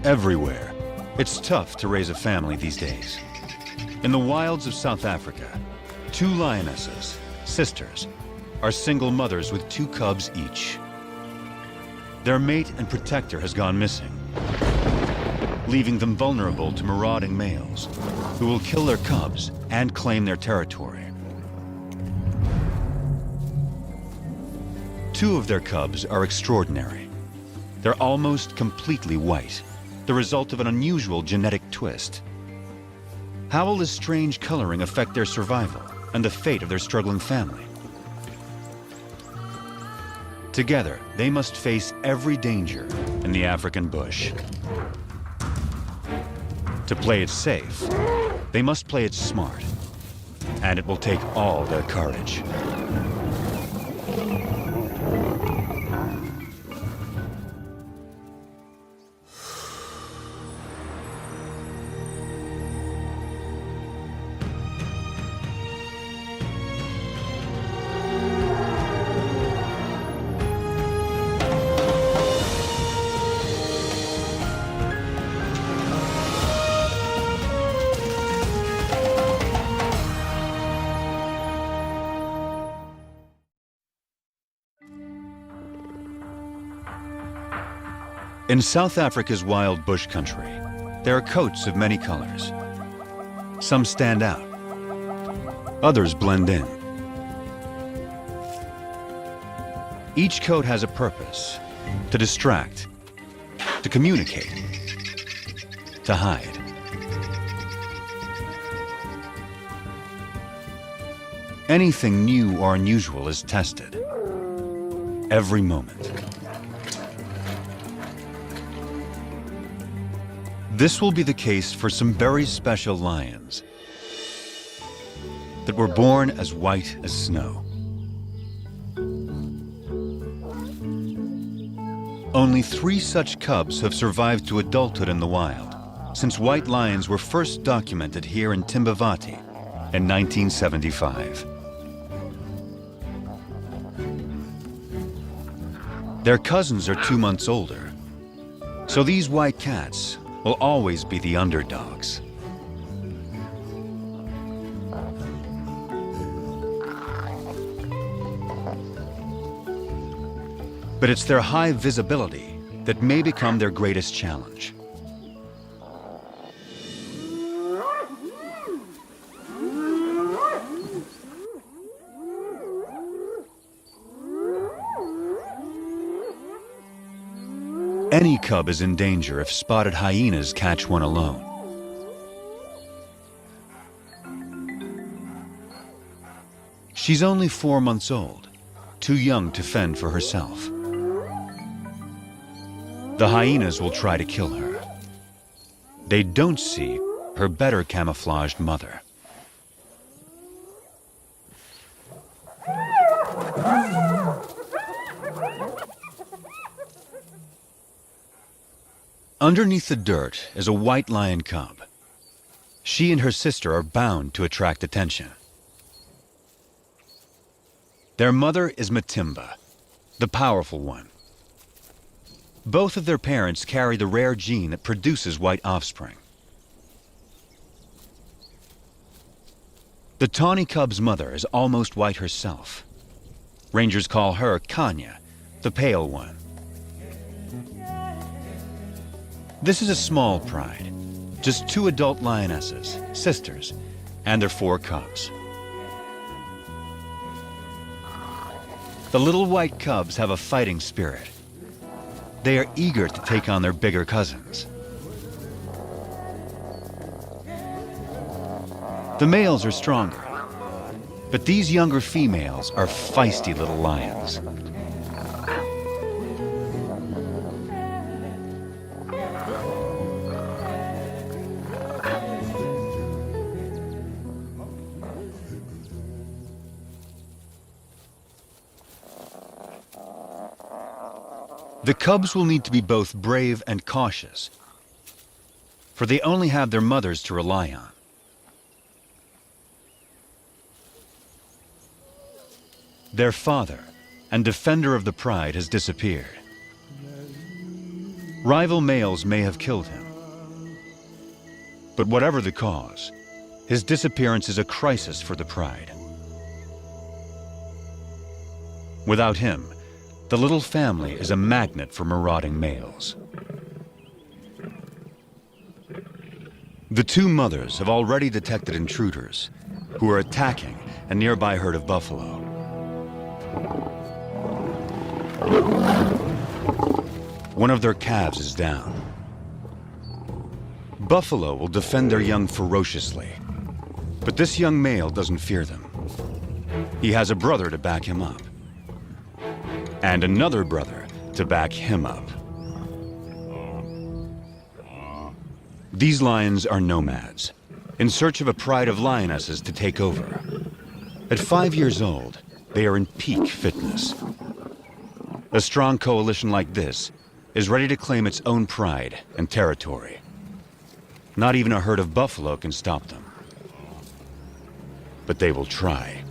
everywhere. It's tough to raise a family these days. In the wilds of South Africa, 2 lionesses, sisters, are single mothers with 2 cubs each. Their mate and protector has gone missing, leaving them vulnerable to marauding males who will kill their cubs and claim their territory. 2 of their cubs are extraordinary. They're almost completely white, the result of an unusual genetic twist. How will this strange coloring affect their survival and the fate of their struggling family? Together, they must face every danger in the African bush. To play it safe, they must play it smart, and it will take all their courage. In South Africa's wild bush country, there are coats of many colors. Some stand out, others blend in. Each coat has a purpose: to distract, to communicate, to hide. Anything new or unusual is tested every moment. This will be the case for some very special lions that were born as white as snow. Only 3 such cubs have survived to adulthood in the wild since white lions were first documented here in Timbavati in 1975. Their cousins are 2 months older, so these white cats will always be the underdogs. But it's their high visibility that may become their greatest challenge. Any cub is in danger if spotted hyenas catch one alone. She's only 4 months old, too young to fend for herself. The hyenas will try to kill her. They don't see her better camouflaged mother. Underneath the dirt is a white lion cub. She and her sister are bound to attract attention. Their mother is Matimba, the powerful one. Both of their parents carry the rare gene that produces white offspring. The tawny cub's mother is almost white herself. Rangers call her Kanya, the pale one. This is a small pride, just 2 adult lionesses, sisters, and their 4 cubs. The little white cubs have a fighting spirit. They are eager to take on their bigger cousins. The males are stronger, but these younger females are feisty little lions. The cubs will need to be both brave and cautious, for they only have their mothers to rely on. Their father and defender of the pride has disappeared. Rival males may have killed him. But whatever the cause, his disappearance is a crisis for the pride. Without him, the little family is a magnet for marauding males. The two mothers have already detected intruders who are attacking a nearby herd of buffalo. One of their calves is down. Buffalo will defend their young ferociously, but this young male doesn't fear them. He has a brother to back him up, and another brother to back him up. These lions are nomads, in search of a pride of lionesses to take over. At 5 years old, they are in peak fitness. A strong coalition like this is ready to claim its own pride and territory. Not even a herd of buffalo can stop them. But they will try.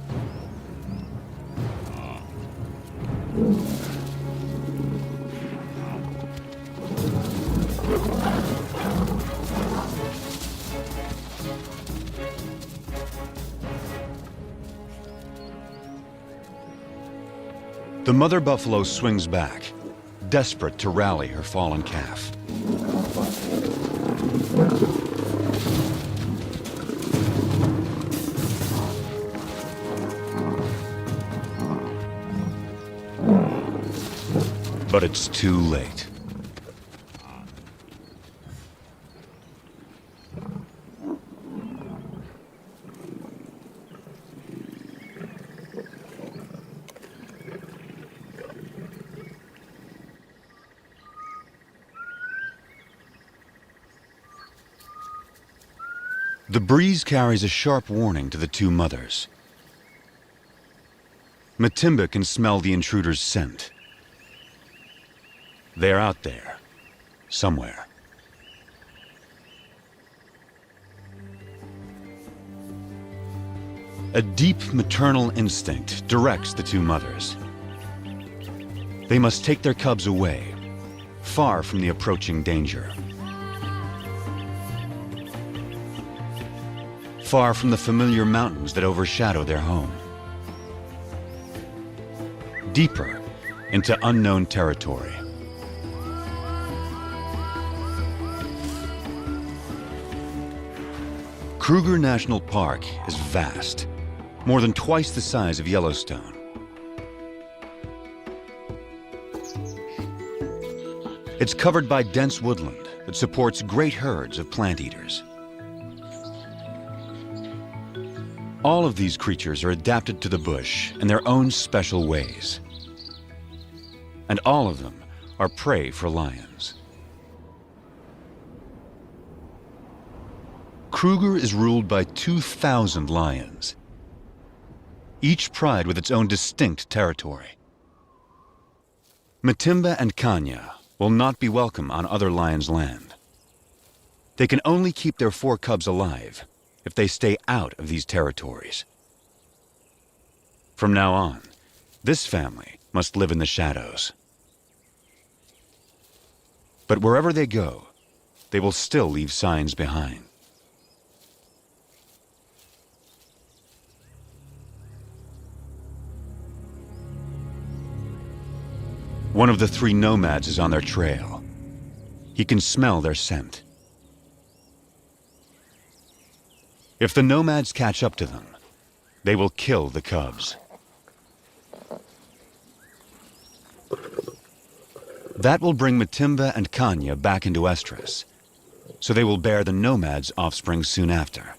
The mother buffalo swings back, desperate to rally her fallen calf. But it's too late. The breeze carries a sharp warning to the two mothers. Matimba can smell the intruder's scent. They're out there, somewhere. A deep maternal instinct directs the two mothers. They must take their cubs away, far from the approaching danger. Far from the familiar mountains that overshadow their home. Deeper into unknown territory. Kruger National Park is vast, more than twice the size of Yellowstone. It's covered by dense woodland that supports great herds of plant eaters. All of these creatures are adapted to the bush in their own special ways. And all of them are prey for lions. Kruger is ruled by 2,000 lions, each pride with its own distinct territory. Matimba and Kanya will not be welcome on other lions' land. They can only keep their 4 cubs alive if they stay out of these territories. From now on, this family must live in the shadows. But wherever they go, they will still leave signs behind. One of the 3 nomads is on their trail. He can smell their scent. If the nomads catch up to them, they will kill the cubs. That will bring Matimba and Kanya back into estrus, so they will bear the nomads' offspring soon after.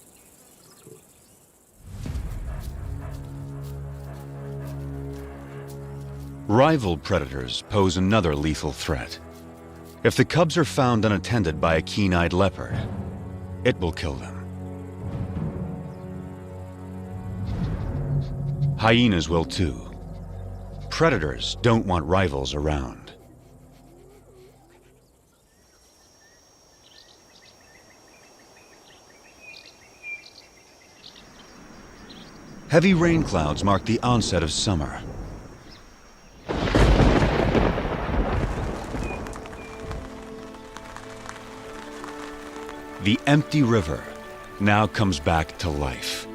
Rival predators pose another lethal threat. If the cubs are found unattended by a keen-eyed leopard, it will kill them. Hyenas will too. Predators don't want rivals around. Heavy rain clouds mark the onset of summer. The empty river now comes back to life.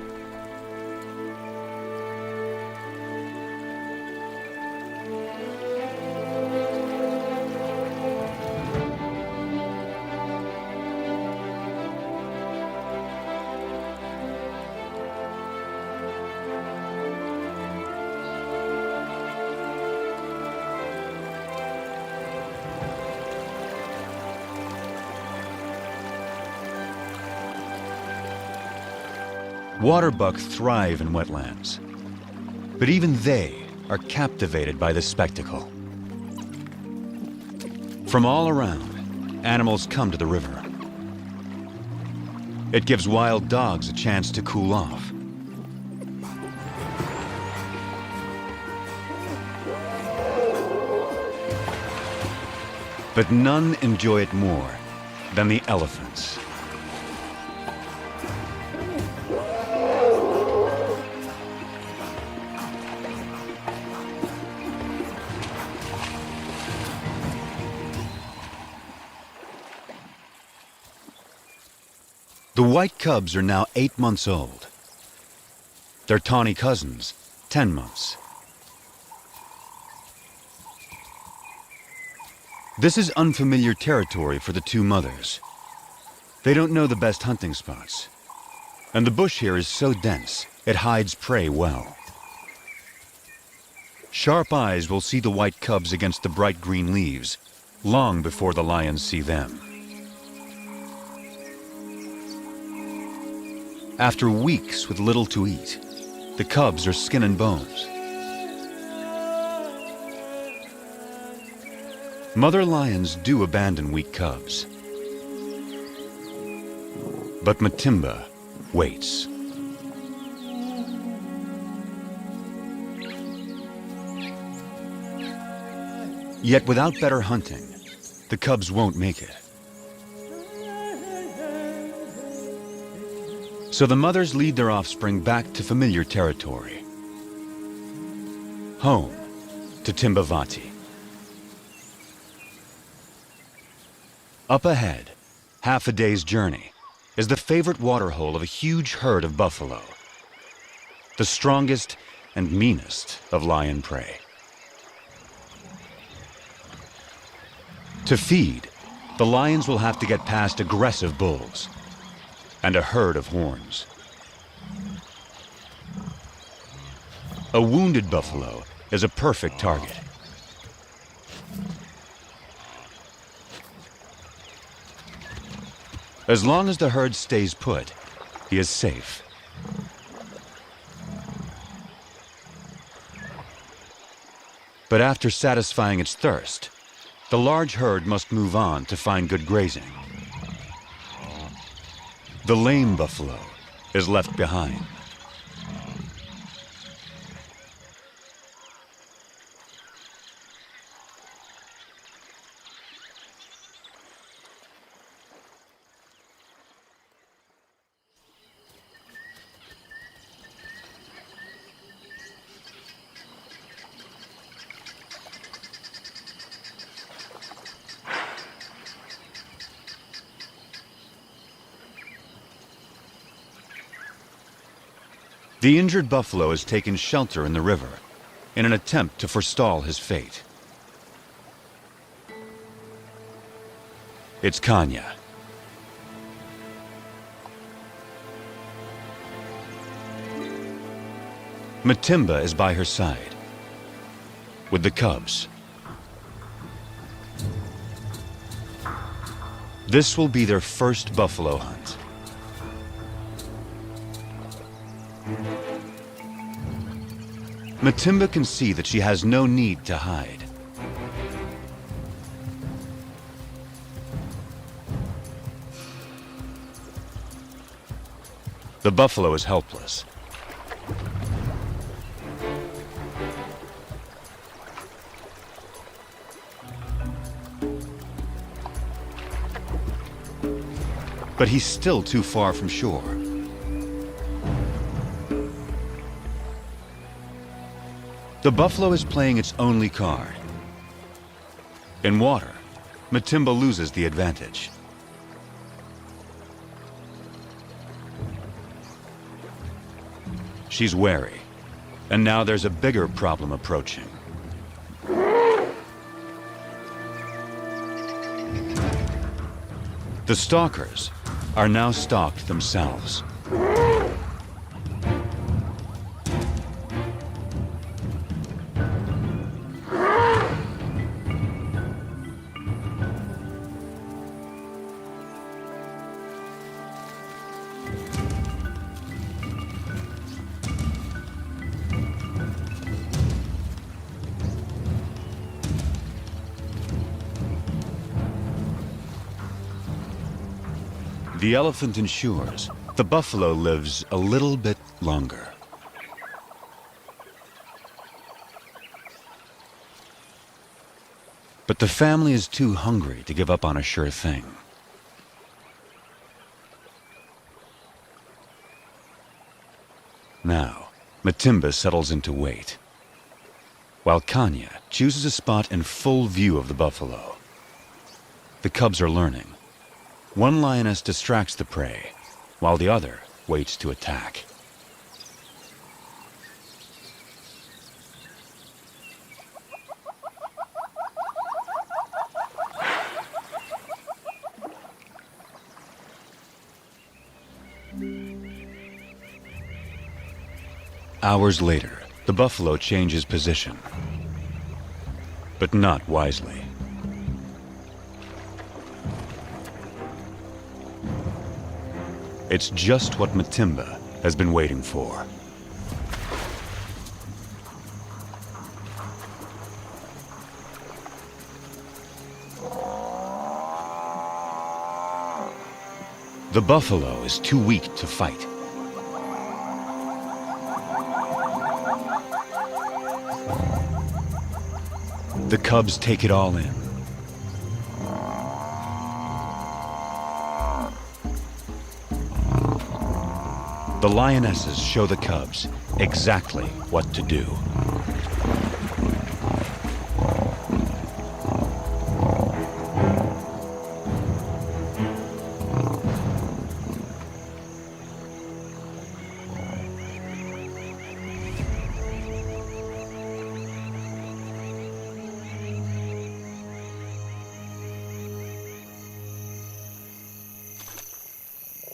Waterbuck thrive in wetlands, but even they are captivated by this spectacle. From all around, animals come to the river. It gives wild dogs a chance to cool off. But none enjoy it more than the elephants. The white cubs are now 8 months old. Their tawny cousins, 10 months. This is unfamiliar territory for the two mothers. They don't know the best hunting spots. And the bush here is so dense, it hides prey well. Sharp eyes will see the white cubs against the bright green leaves, long before the lions see them. After weeks with little to eat, the cubs are skin and bones. Mother lions do abandon weak cubs. But Matimba waits. Yet without better hunting, the cubs won't make it. So the mothers lead their offspring back to familiar territory. Home to Timbavati. Up ahead, half a day's journey, is the favorite waterhole of a huge herd of buffalo. The strongest and meanest of lion prey. To feed, the lions will have to get past aggressive bulls and a herd of horns. A wounded buffalo is a perfect target. As long as the herd stays put, he is safe. But after satisfying its thirst, the large herd must move on to find good grazing. The lame buffalo is left behind. The injured buffalo has taken shelter in the river in an attempt to forestall his fate. It's Kanya. Matimba is by her side, with the cubs. This will be their first buffalo hunt. Matimba can see that she has no need to hide. The buffalo is helpless. But he's still too far from shore. The buffalo is playing its only card. In water, Matimba loses the advantage. she's wary. And now there's a bigger problem approaching. The stalkers are now stalked themselves. The elephant ensures the buffalo lives a little bit longer. But the family is too hungry to give up on a sure thing. Now, Matimba settles into wait, while Kanya chooses a spot in full view of the buffalo. The cubs are learning. One lioness distracts the prey, while the other waits to attack. Hours later, the buffalo changes position, but not wisely. It's just what Matimba has been waiting for. The buffalo is too weak to fight. The cubs take it all in. The lionesses show the cubs exactly what to do.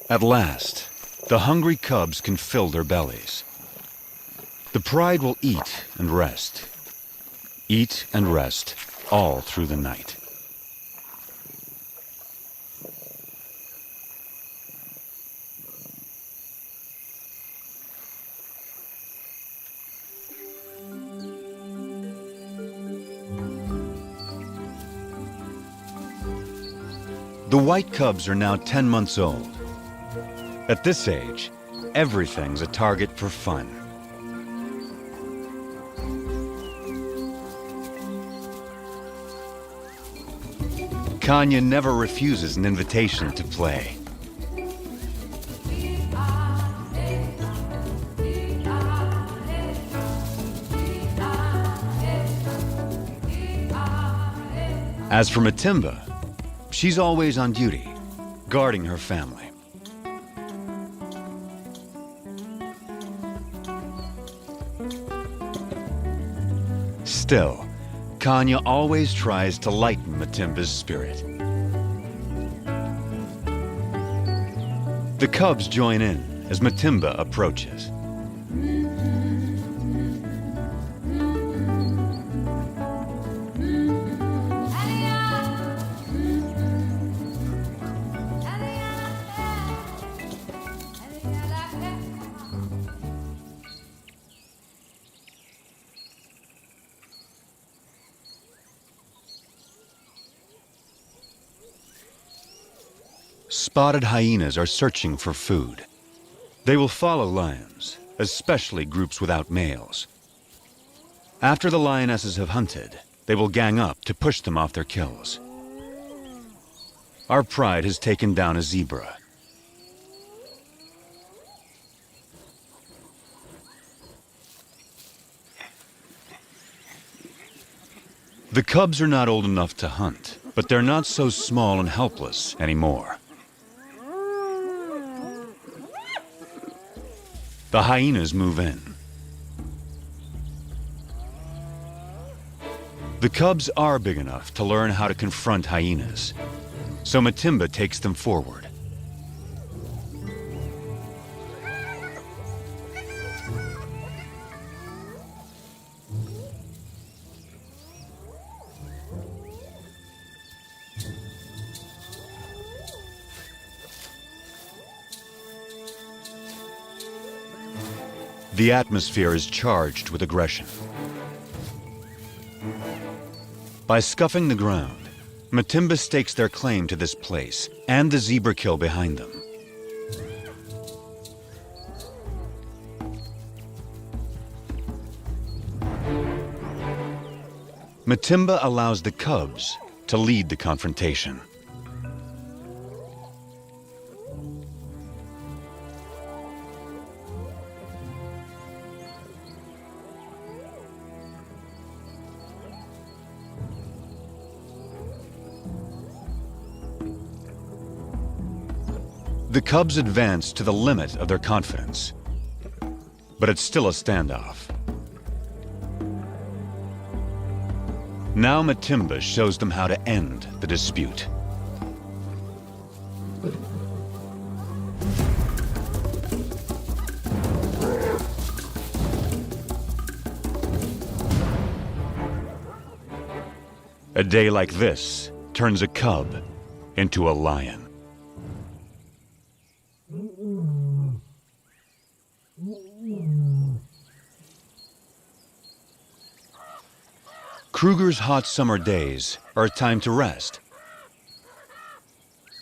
At last, the hungry cubs can fill their bellies. The pride will eat and rest all through the night. The white cubs are now 10 months old. At this age, everything's a target for fun. Kanya never refuses an invitation to play. As for Matimba, she's always on duty, guarding her family. Still, Kanya always tries to lighten Matimba's spirit. The cubs join in as Matimba approaches. Spotted hyenas are searching for food. They will follow lions, especially groups without males. After the lionesses have hunted, they will gang up to push them off their kills. Our pride has taken down a zebra. The cubs are not old enough to hunt, but they're not so small and helpless anymore. The hyenas move in. The cubs are big enough to learn how to confront hyenas, so Matimba takes them forward. The atmosphere is charged with aggression. By scuffing the ground, Matimba stakes their claim to this place and the zebra kill behind them. Matimba allows the cubs to lead the confrontation. The cubs advance to the limit of their confidence, but it's still a standoff. Now Matimba shows them how to end the dispute. A day like this turns a cub into a lion. Kruger's hot summer days are a time to rest.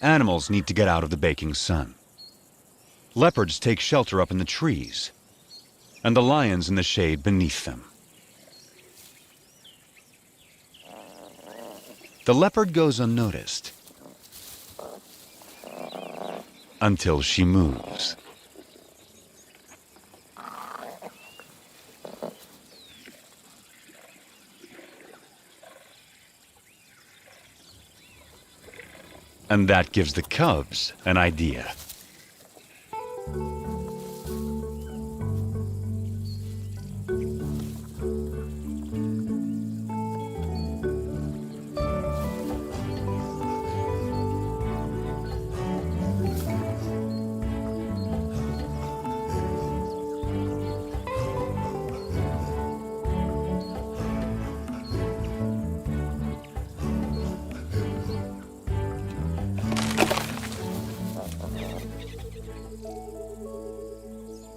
Animals need to get out of the baking sun. Leopards take shelter up in the trees, and the lions in the shade beneath them. The leopard goes unnoticed until she moves. And that gives the cubs an idea.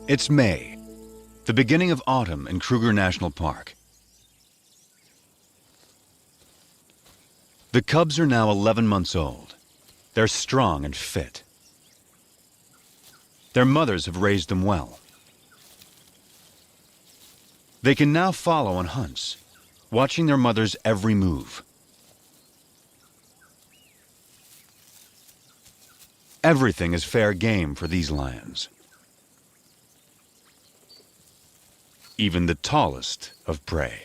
It's May, the beginning of autumn in Kruger National Park. The cubs are now 11 months old. They're strong and fit. Their mothers have raised them well. They can now follow on hunts, watching their mother's every move. Everything is fair game for these lions. Even the tallest of prey.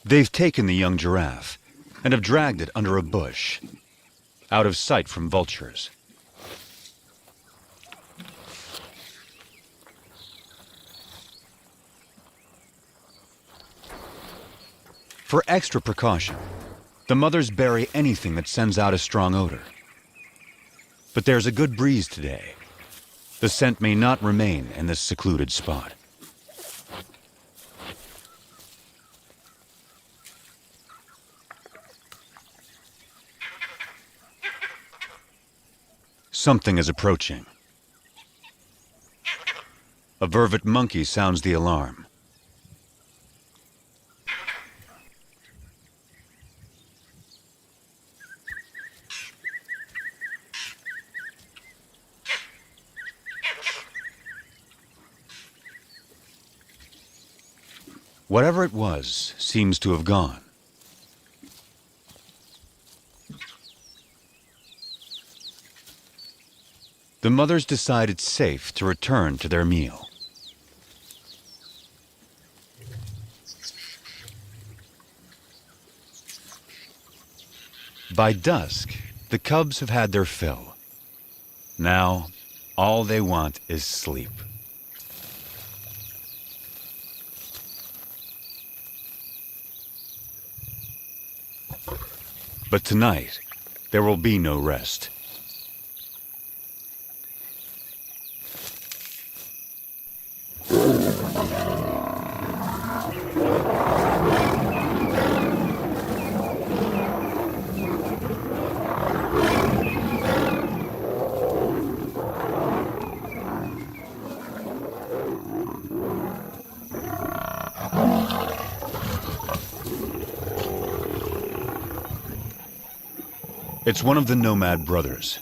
They've taken the young giraffe and have dragged it under a bush, out of sight from vultures. For extra precaution, the mothers bury anything that sends out a strong odor. But there's a good breeze today. The scent may not remain in this secluded spot. Something is approaching. A vervet monkey sounds the alarm. Whatever it was seems to have gone. the mothers decide it's safe to return to their meal. By dusk, the cubs have had their fill. Now, all they want is sleep. But tonight, there will be no rest. It's one of the nomad brothers.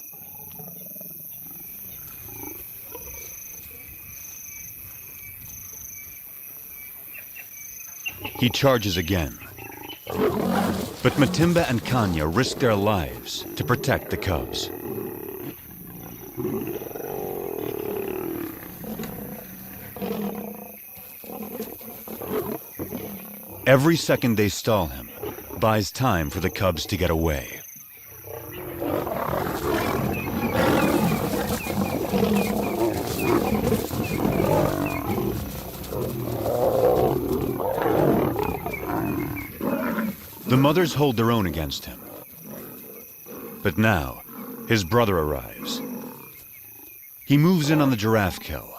He charges again. But Matimba and Kanya risk their lives to protect the cubs. Every second they stall him buys time for the cubs to get away. The mothers hold their own against him. But now, his brother arrives. He moves in on the giraffe kill.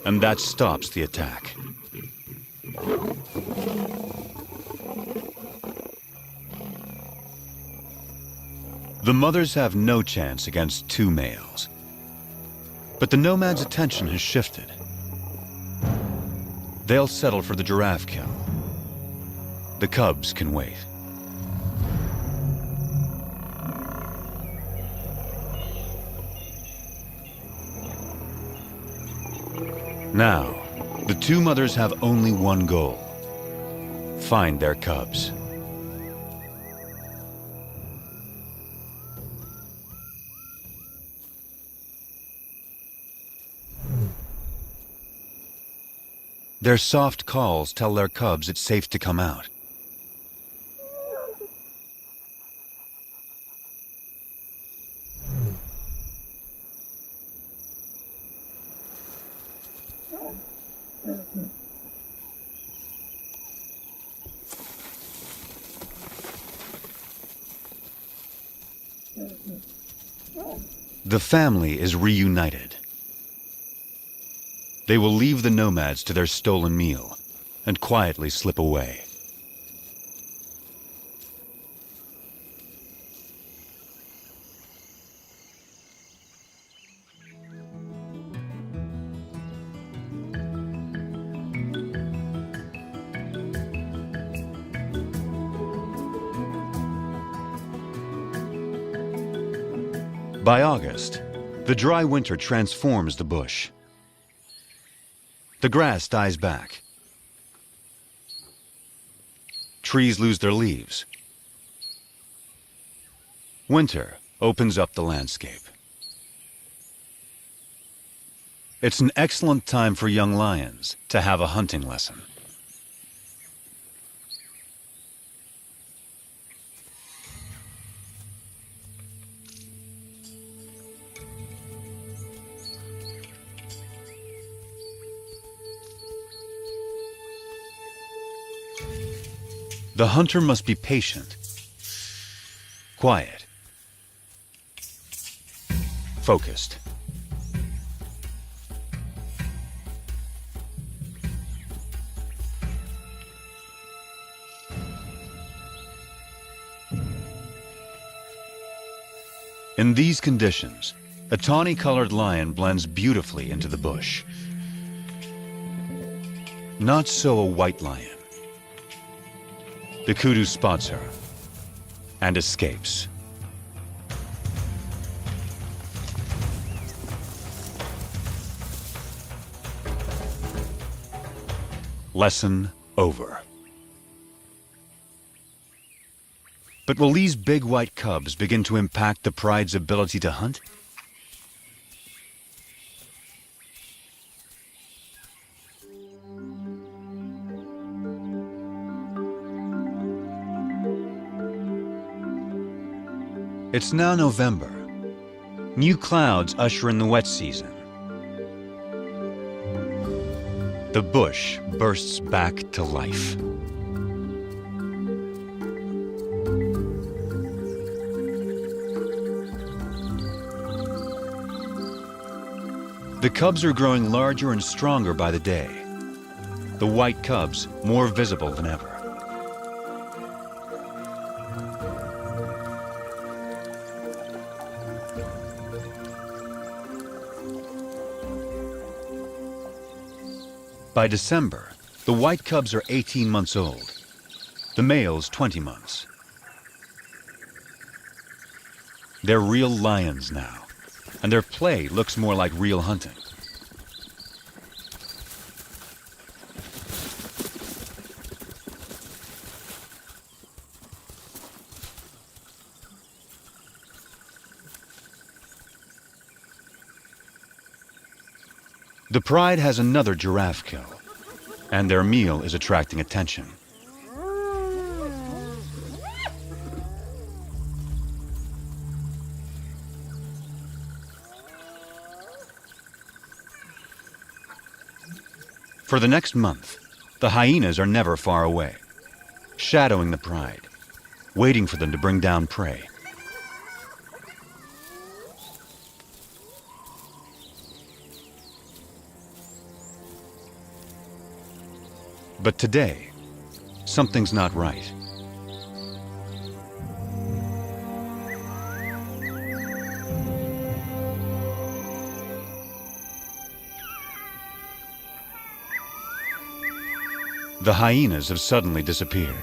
And that stops the attack. The mothers have no chance against two males. But the nomad's attention has shifted. They'll settle for the giraffe kill. The cubs can wait. Now, the two mothers have only one goal: find their cubs. Their soft calls tell their cubs it's safe to come out. The family is reunited. They will leave the nomads to their stolen meal and quietly slip away. By August, the dry winter transforms the bush. The grass dies back. Trees lose their leaves. Winter opens up the landscape. It's an excellent time for young lions to have a hunting lesson. The hunter must be patient, quiet, focused. In these conditions, a tawny-colored lion blends beautifully into the bush. Not so a white lion. The kudu spots her and escapes. Lesson over. But will these big white cubs begin to impact the pride's ability to hunt? It's now November. New clouds usher in the wet season. The bush bursts back to life. The cubs are growing larger and stronger by the day. The white cubs more visible than ever. By December, the white cubs are 18 months old, the males 20 months. They're real lions now, and their play looks more like real hunting. The pride has another giraffe kill, and their meal is attracting attention. For the next month, the hyenas are never far away, shadowing the pride, waiting for them to bring down prey. But today, something's not right. The hyenas have suddenly disappeared.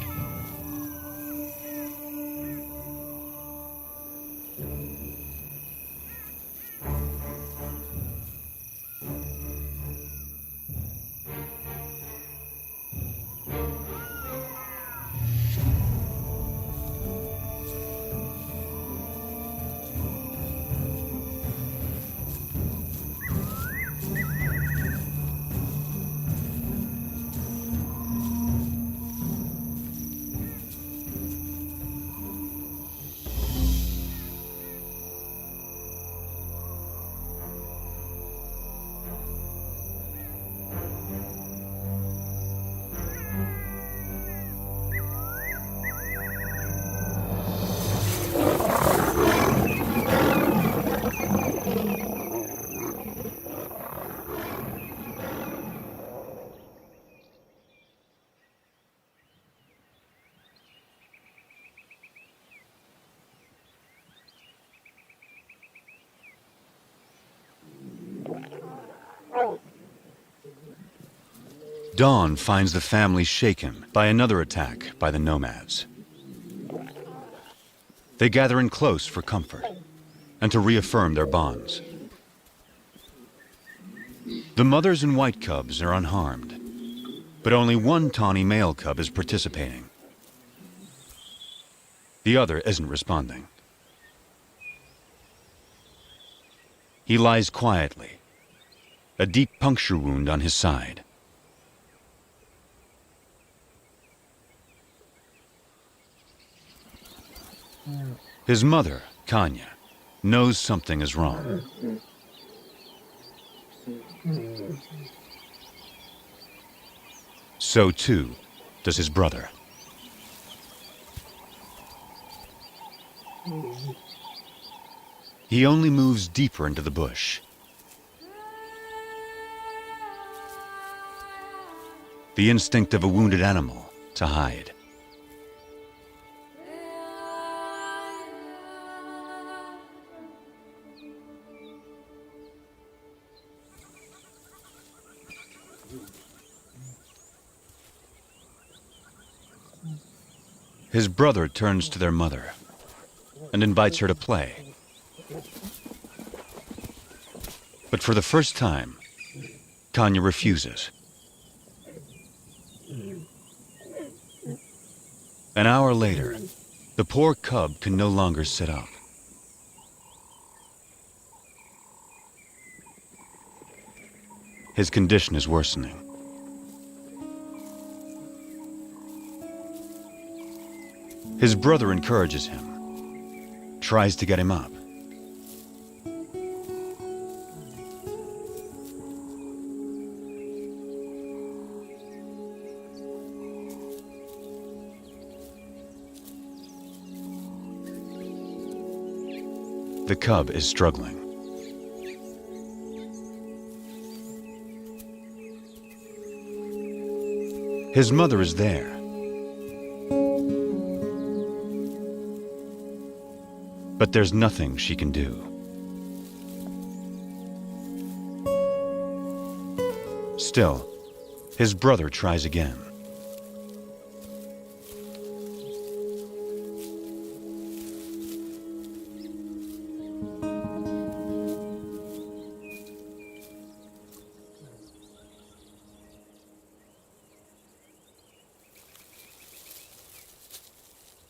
Dawn finds the family shaken by another attack by the nomads. They gather in close for comfort and to reaffirm their bonds. The mothers and white cubs are unharmed, but only one tawny male cub is participating. The other isn't responding. He lies quietly, a deep puncture wound on his side. His mother, Kanya, knows something is wrong. So too does his brother. He only moves deeper into the bush. The instinct of a wounded animal to hide. His brother turns to their mother and invites her to play. But for the first time, Kanya refuses. An hour later, The poor cub can no longer sit up. His condition is worsening. His brother encourages him, tries to get him up. The cub is struggling. His mother is there. But there's nothing she can do. Still, his brother tries again.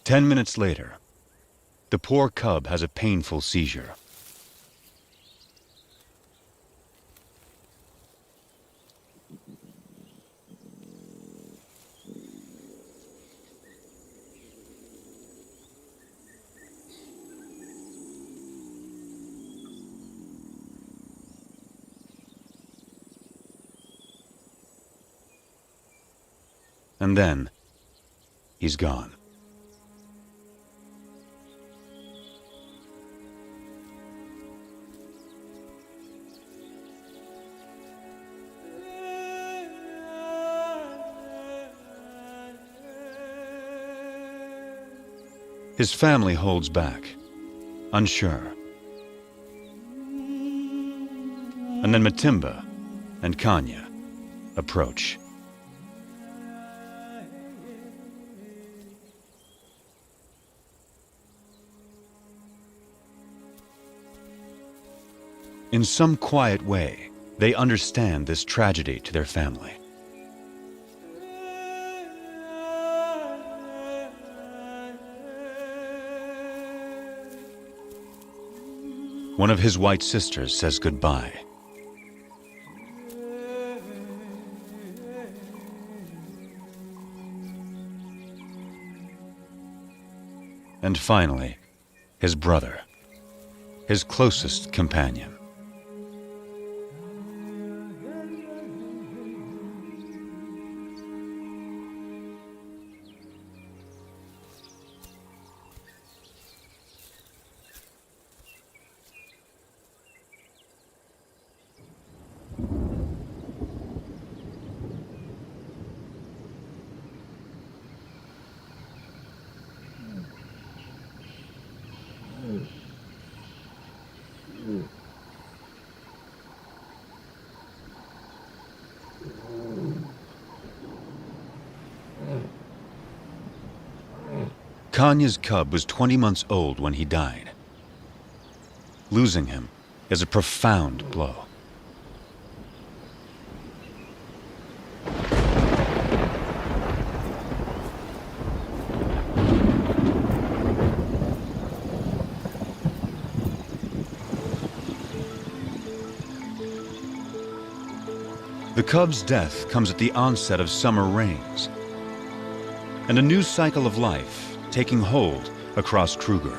Ten minutes later, the poor cub has a painful seizure. And then, he's gone. His family holds back, unsure. And then Matimba and Kanya approach. In some quiet way, they understand this tragedy to their family. One of his white sisters says goodbye. And finally, his brother, his closest companion. Kanya's cub was 20 months old when he died. Losing him is a profound blow. The cub's death comes at the onset of summer rains, and a new cycle of life taking hold across Kruger.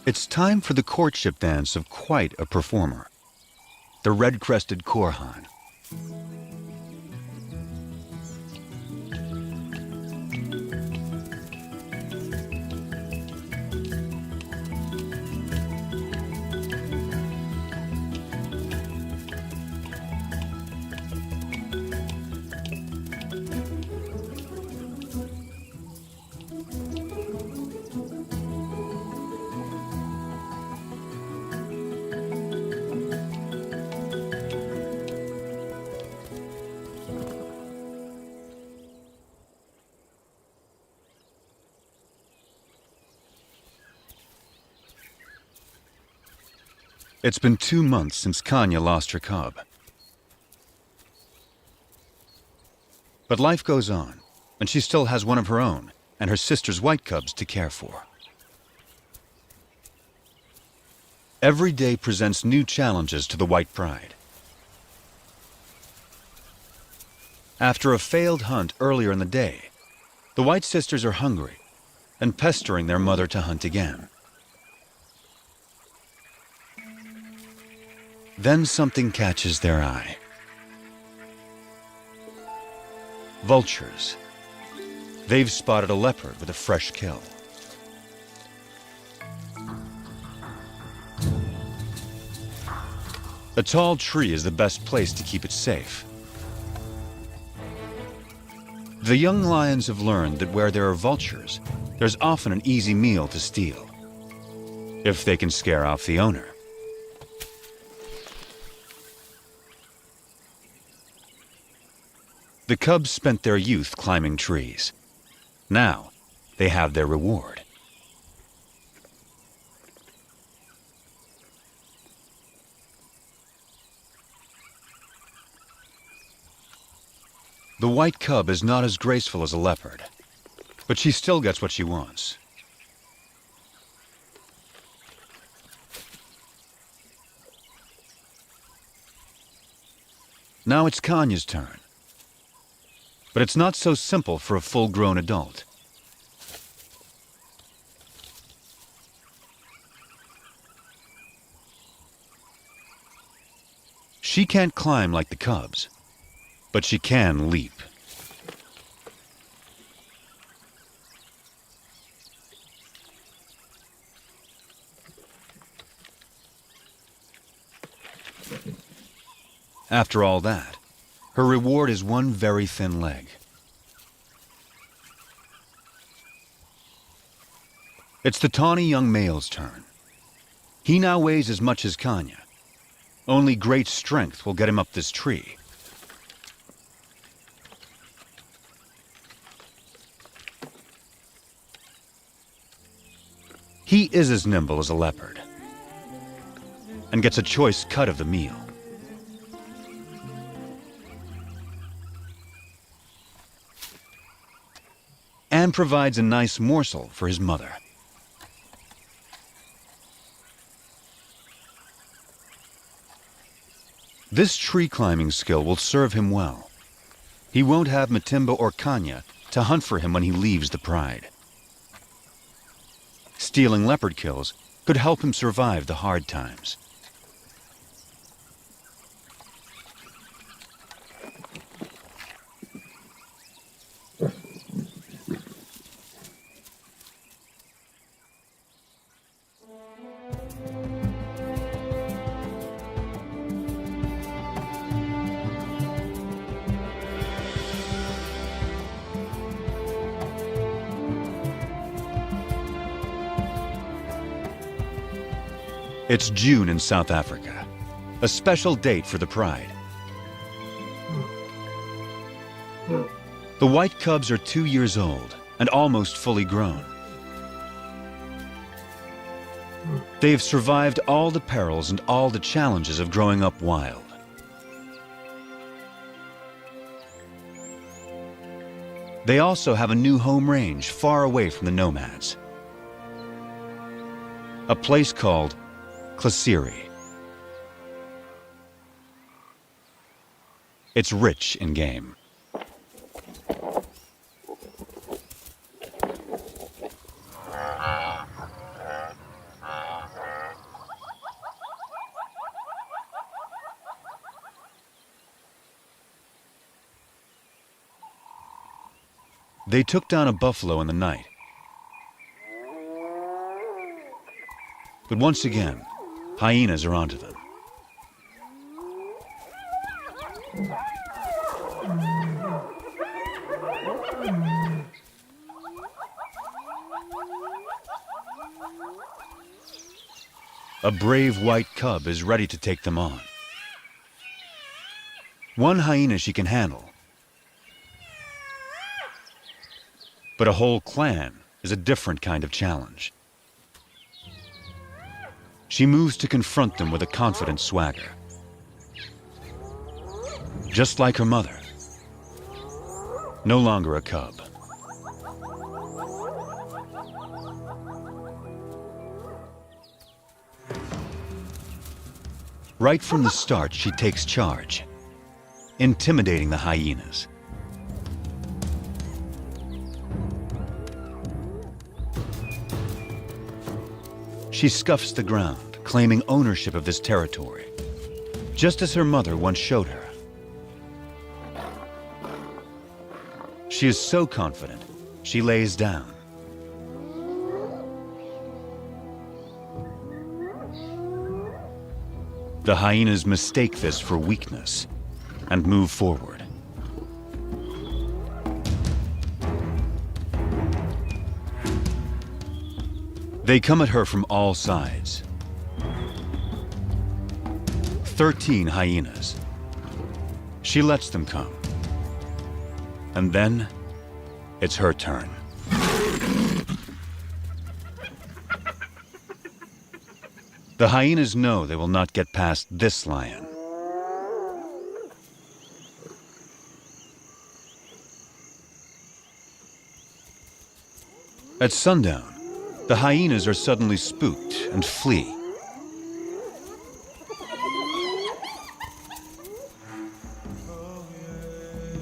It's time for the courtship dance of quite a performer, the red-crested Korhan. It's been 2 months since Kanya lost her cub. But life goes on, and she still has one of her own and her sister's white cubs to care for. Every day presents new challenges to the white pride. After a failed hunt earlier in the day, the white sisters are hungry and pestering their mother to hunt again. Then something catches their eye. Vultures. They've spotted a leopard with a fresh kill. A tall tree is the best place to keep it safe. The young lions have learned that where there are vultures, there's often an easy meal to steal, if they can scare off the owner. The cubs spent their youth climbing trees. Now, they have their reward. The white cub is not as graceful as a leopard, but she still gets what she wants. Now it's Kanya's turn. But it's not so simple for a full-grown adult. She can't climb like the cubs, but she can leap. After all that, her reward is one very thin leg. It's the tawny young male's turn. He now weighs as much as Kanya. Only great strength will get him up this tree. He is as nimble as a leopard and gets a choice cut of the meal. And provides a nice morsel for his mother. This tree climbing skill will serve him well. He won't have Matimba or Kanya to hunt for him when he leaves the pride. Stealing leopard kills could help him survive the hard times. It's June in South Africa, a special date for the pride. The white cubs are 2 years old and almost fully grown. They have survived all the perils and all the challenges of growing up wild. They also have a new home range far away from the nomads. A place called krugeri. It's rich in game. They took down a buffalo in the night. But once again, hyenas are onto them. A brave white cub is ready to take them on. One hyena she can handle, but a whole clan is a different kind of challenge. She moves to confront them with a confident swagger. Just like her mother. No longer a cub. Right from the start, she takes charge, intimidating the hyenas. She scuffs the ground, claiming ownership of this territory, just as her mother once showed her. She is so confident, she lays down. The hyenas mistake this for weakness and move forward. They come at her from all sides. 13 hyenas. She lets them come. And then, it's her turn. The hyenas know they will not get past this lion. At sundown, the hyenas are suddenly spooked and flee.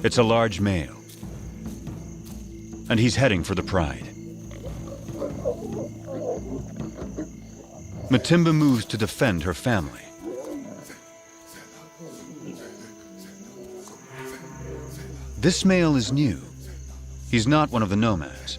It's a large male, and he's heading for the pride. Matimba moves to defend her family. This male is new. He's not one of the nomads.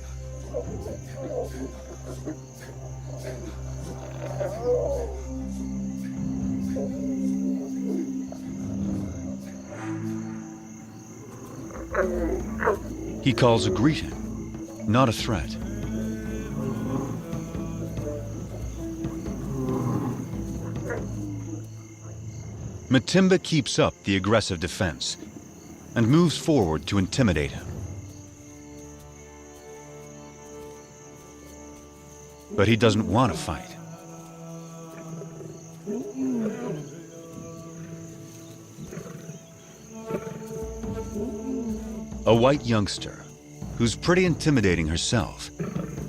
He calls a greeting, not a threat. Matimba keeps up the aggressive defense and moves forward to intimidate him. But he doesn't want to fight. A white youngster, who's pretty intimidating herself,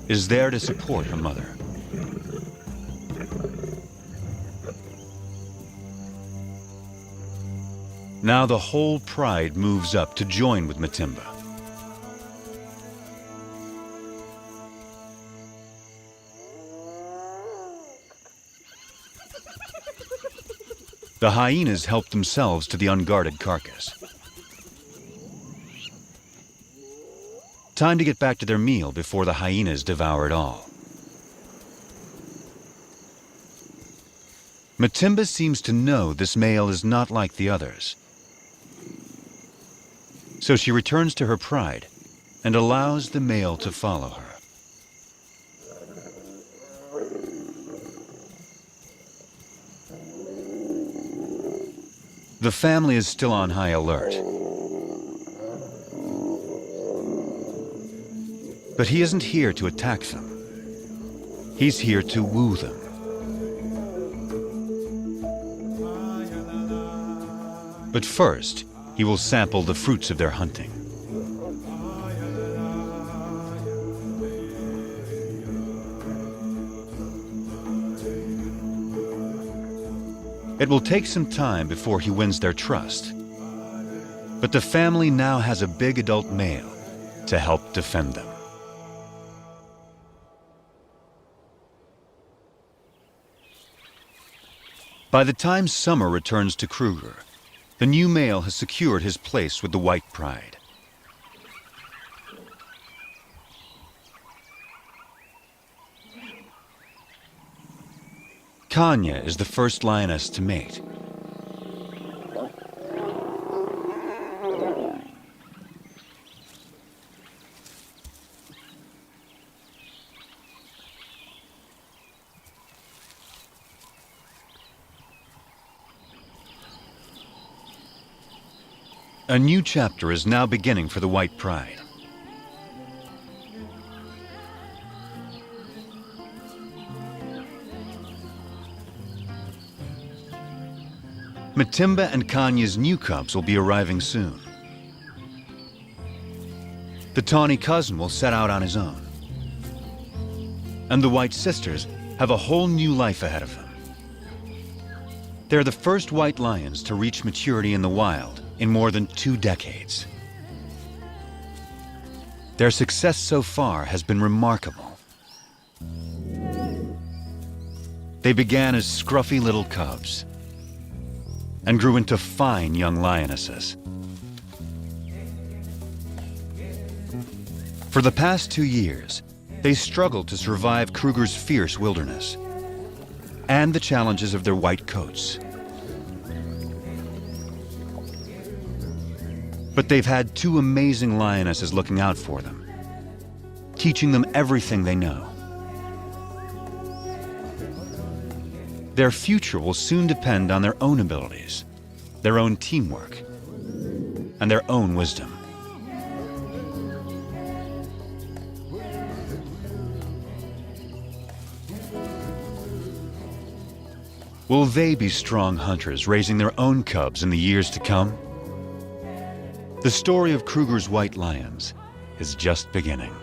is there to support her mother. Now the whole pride moves up to join with Matimba. The hyenas help themselves to the unguarded carcass. Time to get back to their meal before the hyenas devour it all. Matimba seems to know this male is not like the others. So she returns to her pride and allows the male to follow her. The family is still on high alert. But he isn't here to attack them. He's here to woo them. But first, he will sample the fruits of their hunting. It will take some time before he wins their trust. But the family now has a big adult male to help defend them. By the time summer returns to Kruger, the new male has secured his place with the white pride. Kanya is the first lioness to mate. A new chapter is now beginning for the white pride. Matimba and Kanya's new cubs will be arriving soon. The tawny cousin will set out on his own. And the white sisters have a whole new life ahead of them. They're the first white lions to reach maturity in the wild in more than 2 decades. Their success so far has been remarkable. They began as scruffy little cubs and grew into fine young lionesses. For the past 2 years, they struggled to survive Kruger's fierce wilderness and the challenges of their white coats. But they've had 2 amazing lionesses looking out for them, teaching them everything they know. Their future will soon depend on their own abilities, their own teamwork, and their own wisdom. Will they be strong hunters raising their own cubs in the years to come? The story of Kruger's white lions is just beginning.